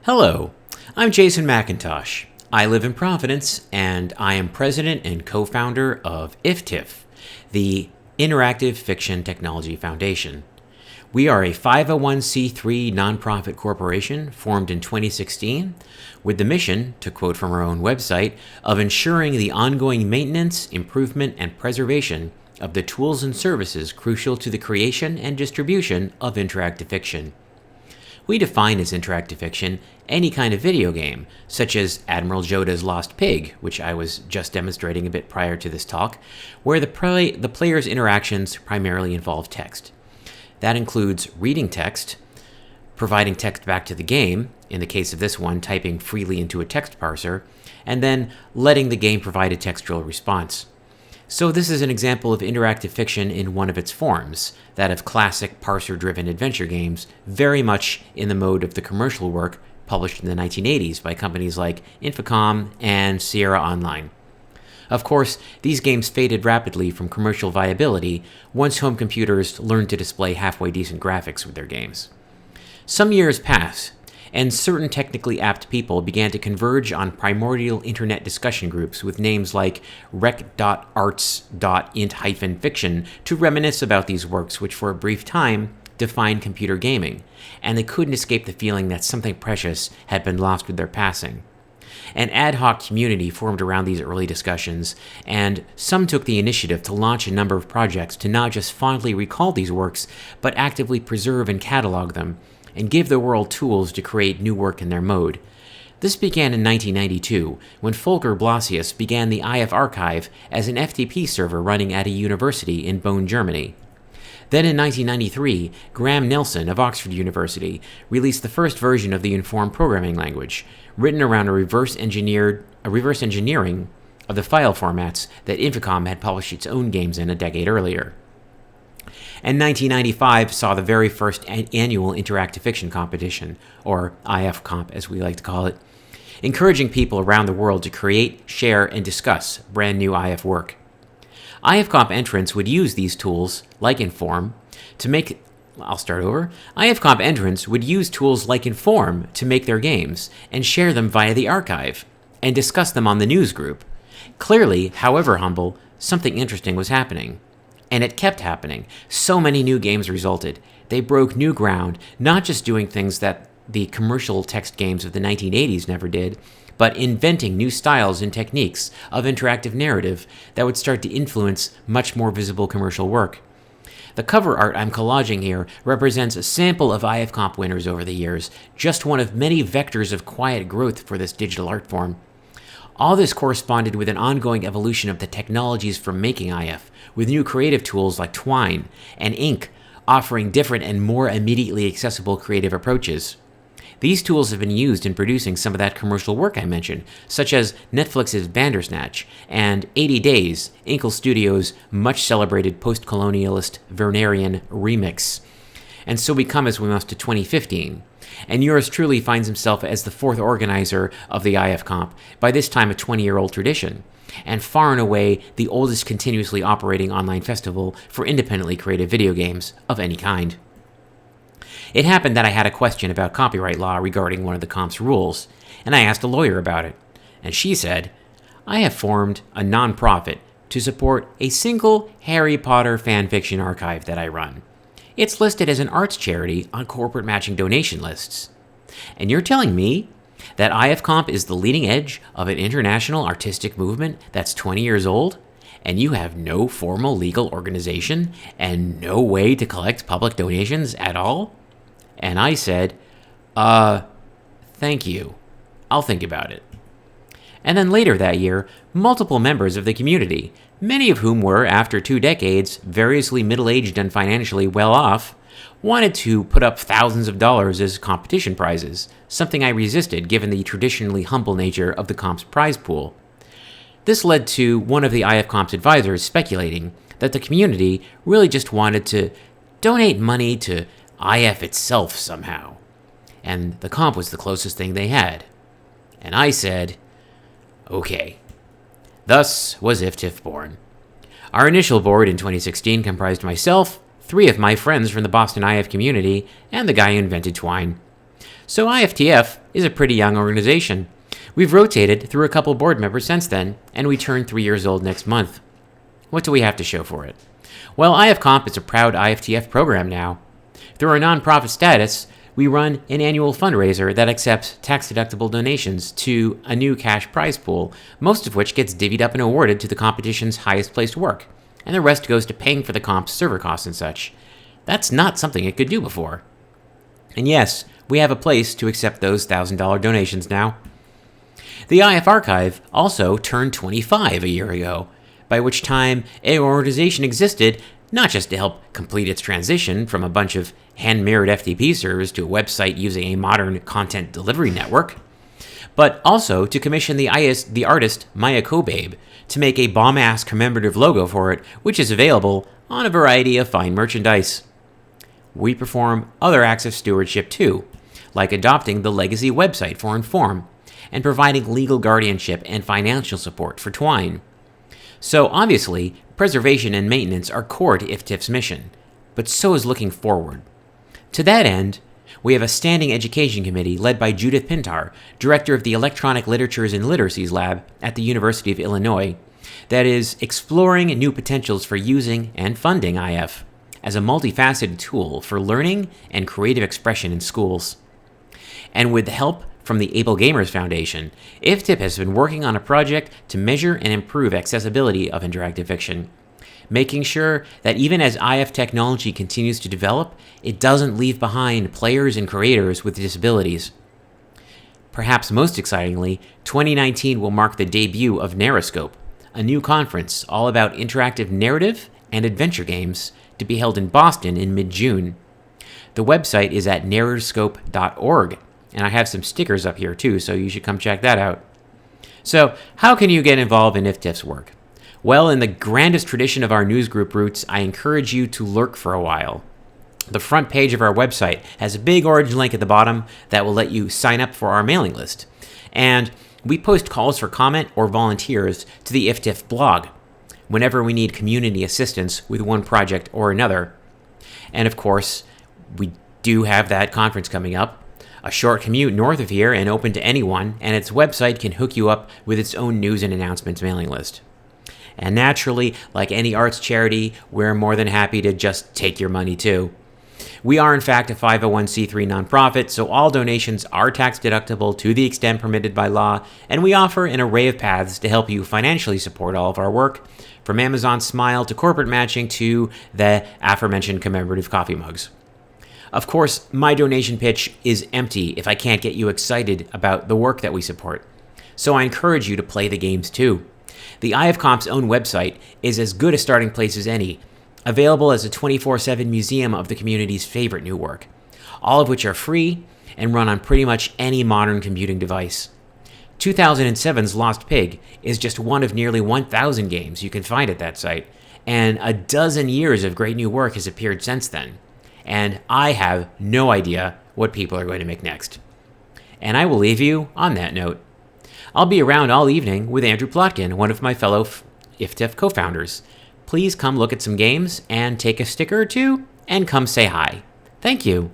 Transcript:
Hello, I'm Jason McIntosh. I live in Providence, and I am president and co-founder of IFTF, the Interactive Fiction Technology Foundation. We are a 501c3 nonprofit corporation formed in 2016 with the mission, to quote from our own website, of ensuring the ongoing maintenance, improvement, and preservation of the tools and services crucial to the creation and distribution of interactive fiction. We define as interactive fiction any kind of video game, such as Admiral Joda's Lost Pig, which I was just demonstrating a bit prior to this talk, where the player's interactions primarily involve text. That includes reading text, providing text back to the game, in the case of this one, typing freely into a text parser, and then letting the game provide a textual response. So this is an example of interactive fiction in one of its forms, that of classic parser-driven adventure games, very much in the mode of the commercial work published in the 1980s by companies like Infocom and Sierra Online. Of course, these games faded rapidly from commercial viability once home computers learned to display halfway decent graphics with their games. Some years passed, and certain technically apt people began to converge on primordial internet discussion groups with names like rec.arts.int-fiction to reminisce about these works which for a brief time defined computer gaming, and they couldn't escape the feeling that something precious had been lost with their passing. An ad hoc community formed around these early discussions, and some took the initiative to launch a number of projects to not just fondly recall these works, but actively preserve and catalog them, and give the world tools to create new work in their mode. This began in 1992, when Volker Blasius began the IF Archive as an FTP server running at a university in Bonn, Germany. Then in 1993, Graham Nelson of Oxford University released the first version of the Inform programming language, written around a reverse engineering of the file formats that Infocom had published its own games in a decade earlier. And 1995 saw the very first annual interactive fiction competition, or IFComp as we like to call it, encouraging people around the world to create, share, and discuss brand new IF work. IFComp entrants would use these tools, like Inform, to make... IFComp entrants would use tools like Inform to make their games, and share them via the archive, and discuss them on the news group. Clearly, however humble, something interesting was happening. And it kept happening. So many new games resulted. They broke new ground, not just doing things that the commercial text games of the 1980s never did, but inventing new styles and techniques of interactive narrative that would start to influence much more visible commercial work. The cover art I'm collaging here represents a sample of IFComp winners over the years, just one of many vectors of quiet growth for this digital art form. All this corresponded with an ongoing evolution of the technologies for making IF, with new creative tools like Twine and Ink offering different and more immediately accessible creative approaches. These tools have been used in producing some of that commercial work I mentioned, such as Netflix's Bandersnatch and 80 Days, Inkle Studios' much-celebrated post-colonialist Wernerian remix. And so we come as we must to 2015. And yours truly finds himself as the fourth organizer of the IFComp, by this time a 20-year-old tradition, and far and away the oldest continuously operating online festival for independently created video games of any kind. It happened that I had a question about copyright law regarding one of the comp's rules, and I asked a lawyer about it, and she said, "I have formed a nonprofit to support a single Harry Potter fanfiction archive that I run. It's listed as an arts charity on corporate matching donation lists. And you're telling me that IFComp is the leading edge of an international artistic movement that's 20 years old, and you have no formal legal organization and no way to collect public donations at all?" And I said, thank you. I'll think about it. And then later that year, multiple members of the community, many of whom were, after 2 decades, variously middle-aged and financially well-off, wanted to put up thousands of dollars as competition prizes, something I resisted given the traditionally humble nature of the comp's prize pool. This led to one of the IFComp's advisors speculating that the community really just wanted to donate money to IF itself somehow, and the comp was the closest thing they had. And I said, okay. Thus was IFTF born. Our initial board in 2016 comprised myself, 3 of my friends from the Boston IF community, and the guy who invented Twine. So IFTF is a pretty young organization. We've rotated through a couple board members since then, and we turn 3 years old next month. What do we have to show for it? Well, IFComp is a proud IFTF program now. Through our nonprofit status, we run an annual fundraiser that accepts tax-deductible donations to a new cash prize pool, most of which gets divvied up and awarded to the competition's highest-placed work, and the rest goes to paying for the comp's server costs and such. That's not something it could do before. And yes, we have a place to accept those $1,000 donations now. The IF Archive also turned 25 a year ago, by which time an organization existed not just to help complete its transition from a bunch of hand-mirrored FTP servers to a website using a modern content delivery network, but also to commission the artist Maya Kobabe to make a bomb-ass commemorative logo for it, which is available on a variety of fine merchandise. We perform other acts of stewardship too, like adopting the legacy website for Inform, and providing legal guardianship and financial support for Twine. So obviously, preservation and maintenance are core to IFTF's mission, but so is looking forward. To that end, we have a standing education committee led by Judith Pintar, director of the Electronic Literatures and Literacies Lab at the University of Illinois, that is exploring new potentials for using and funding IF as a multifaceted tool for learning and creative expression in schools. And with the help from the Able Gamers Foundation, IFTF has been working on a project to measure and improve accessibility of interactive fiction, making sure that even as IF technology continues to develop, it doesn't leave behind players and creators with disabilities. Perhaps most excitingly, 2019 will mark the debut of Narroscope, a new conference all about interactive narrative and adventure games to be held in Boston in mid-June. The website is at narroscope.org, and I have some stickers up here too, so you should come check that out. So, how can you get involved in IFTF's work? Well, in the grandest tradition of our newsgroup roots, I encourage you to lurk for a while. The front page of our website has a big orange link at the bottom that will let you sign up for our mailing list. And we post calls for comment or volunteers to the IFTF blog whenever we need community assistance with one project or another. And of course, we do have that conference coming up. A short commute north of here and open to anyone, and its website can hook you up with its own news and announcements mailing list. And naturally, like any arts charity, we're more than happy to just take your money too. We are in fact a 501c3 nonprofit, so all donations are tax deductible to the extent permitted by law, and we offer an array of paths to help you financially support all of our work, from Amazon Smile to corporate matching to the aforementioned commemorative coffee mugs. Of course, my donation pitch is empty if I can't get you excited about the work that we support. So I encourage you to play the games too. The IFComp's own website is as good a starting place as any, available as a 24/7 museum of the community's favorite new work, all of which are free and run on pretty much any modern computing device. 2007's Lost Pig is just one of nearly 1,000 games you can find at that site, and a dozen years of great new work has appeared since then. And I have no idea what people are going to make next. And I will leave you on that note. I'll be around all evening with Andrew Plotkin, one of my fellow IFTF co-founders. Please come look at some games and take a sticker or two and come say hi. Thank you.